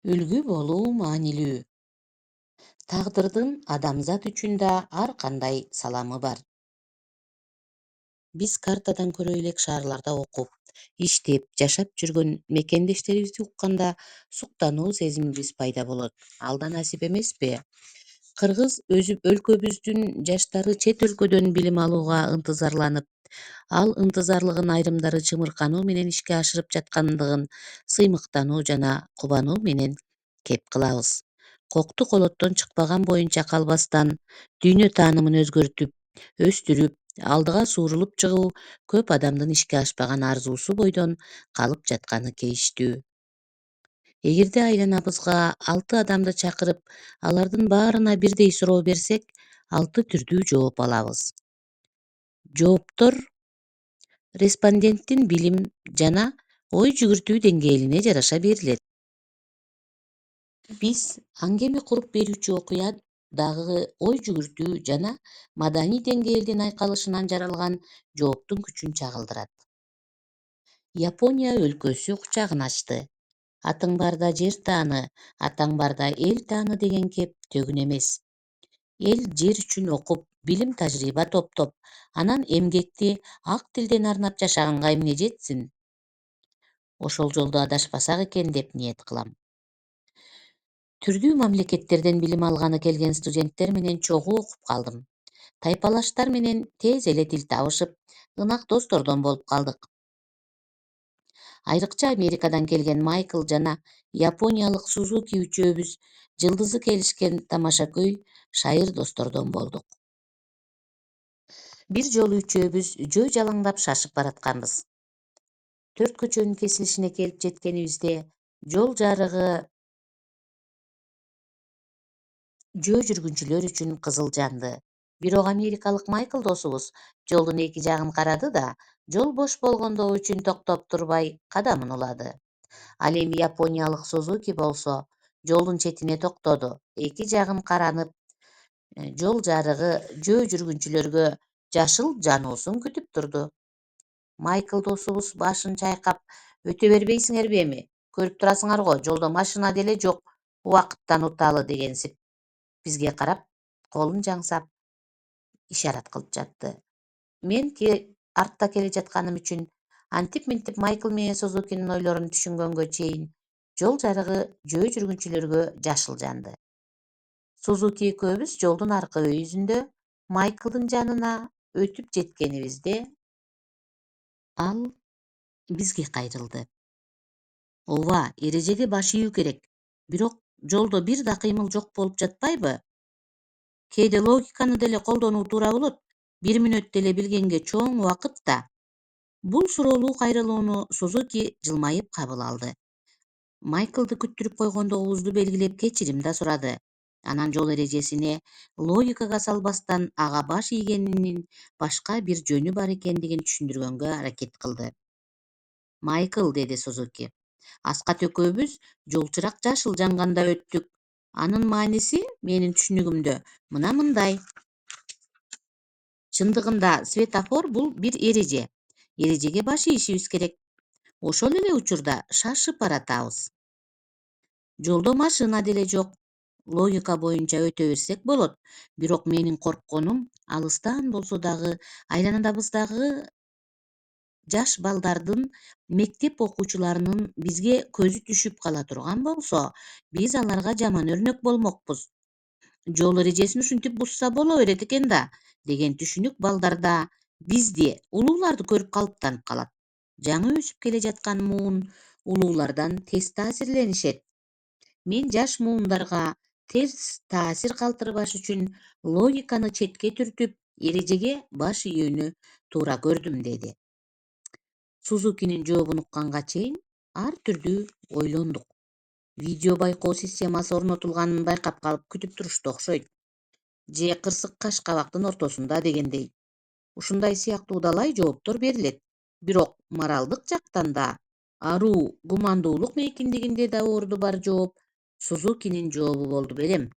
Үлгү болуу маанилүү. Тагдырдын адамзат үчүн да ар кандай саламы бар. Биз картадан көрө элек шаарларда окуп, иштеп, жашап жүргөн мекендештерибизди укканда суктануу сезимибиз пайда болот. Ал да насип эмеспи? Кыргыз өлкөбүздүн жаштары чет өлкөдөн билим алууга ынтызарланып, ал ынтызарлыгын айрымдары чымыркануу менен ишке ашырып жаткандыгын сыймыктануу жана кубануу менен кеп кылабыз. Кокту колоттон чыкпаган боюнча калбастан, дүйнө таанымын өзгөртүп, өстүрүп, алдыга суурулуп чыгуу көп адамдын ишке ашпаган арзуусу бойдон калып жатканы кейиштүү. Эгерде айланабызга 6 адамды чакырып, алардын баарына бирдей суроо берсек, 6 түрдүү жооп алабыз. Жооптор респонденттин билим жана ой жүгүртүү деңгээлине жараша берилет. Биз аңгеме куруп берүүчү окуя дагы ой жүгүртүү жана маданий деңгээлдин айкалышынан жаралган жооптун күчүн чагылдырат. Япония өлкөсү кучагын ачты. Атың барда жер тааны, атаң барда эл тааны деген кеп төгүн эмес. Эл жер үчүн окуп, билим тажрыйба топтоп, анан эмгекти ак тилден арнап жашаганга эмне жетсин? Ошол жолдо адашпасак экен деп ниет кылам. Түрдүү мамлекеттерден билим алганы келген студенттер менен чогуу окуп калдым. Тайпалаштар менен тез эле тил табышып, ынак достордон болуп калдык. Айрыкча Америкадан келген Майкл жана япониялык Сузуки үчөөбүз жылдызы келишкен тамашакөй, шайыр достордон болдук. Бир жолу үчөөбүз жөө жалаңдап шашып баратканбыз. 4 көчөнүн кесилишине келип жеткенибизде жол жарыгы жөө жүргүнчүлөр үчүн кызыл жанды. Бирок америкалык Майкл досубуз жолдун эки жагын карады да, жол бош болгондо үчүн токтоп турбай кадамын улады. Ал эми япониялык Сузуки болсо жолдун четине токтоду, эки жагын каранып, жол жарыгы жөө жүргүнчүлөргө жашыл жануусун күтүп турду. Майкл досубуз башын чайкап, өтө бербейсиңерби эми? Көрүп турасыңар го, жолдо машина деле жок, убакыттан уталы дегенсип бизге карап, колун жаңсап, ишарат кылып жатты. Мен артта келе жатканым үчүн антип-минтип Майкл менен Сузукинин ойлорун түшүнгөнгө чейин жол жарыгы жөө жүргүнчүлөргө жашыл жанды. Сузуки экөөбүз жолдун аркы өйүзүндө Майклдын жанына өтүп жеткенибизде ал бизге кайрылды. Ооба, эрежеге баш ийүү керек. Бирок жолдо бир да кыймыл жок болуп жатпайбы? Кээде логиканы деле колдонуу туура болот. 1 мүнөт деле билгенге чоң убакыт да. Бул суроолуу кайрылууну Сузуки жылмайып кабыл алды. Майклды күттүрүп койгондугубузду белгилеп кечирим да сурады. Анан жол эрежесине логикага салбастан ага баш ийгенинин башка бир жөнү бар экендигин түшүндүргөнгө аракет кылды. Майкл, деди Сузуки, Аскат экөөбүз жолчурак жашыл жанганда өттүк. Анын мааниси менин түшүнүгүмдө мына мындай. Чындыгында светофор бул бир эреже. Эрежеге баш ийишибиз керек. Ошол эле учурда шашып баратабыз. Жолдо машина деле жок. Логика боюнча өтө берсек болот. Бирок менин коркконум алыстан болсо дагы айланабыздагы жаш балдардын, мектеп окуучуларынын бизге көзү түшүп кала турган болсо, биз аларга жаман өрнөк болмокпуз. Жол эрежесин ушинтип бузса боло берет экен да, деген түшүнүк балдарда бизди, улууларды көрүп калыптанып калат. Жаңы өсүп келе жаткан муун улуулардан тез таасирленишет. Мен жаш муундарга терс таасир калтырбаш үчүн логиканы четке түртүп, эрежеге баш ийүүнү туура көрдүм, деди. Сузукинин жообун укканга чейин ар түрдүү ойлондук. Видео байкоо системасы орнотулганын байкап калып күтүп турушту окшойт. Же кырсык каш кабактын ортосунда дегендей. Ушундай сыяктуу далай жооптор берилет. Бирок моралдык жактан да, аруу, гумандуулук мейкиндигинде да орду бар жооп Сузукинин жообу болду белем.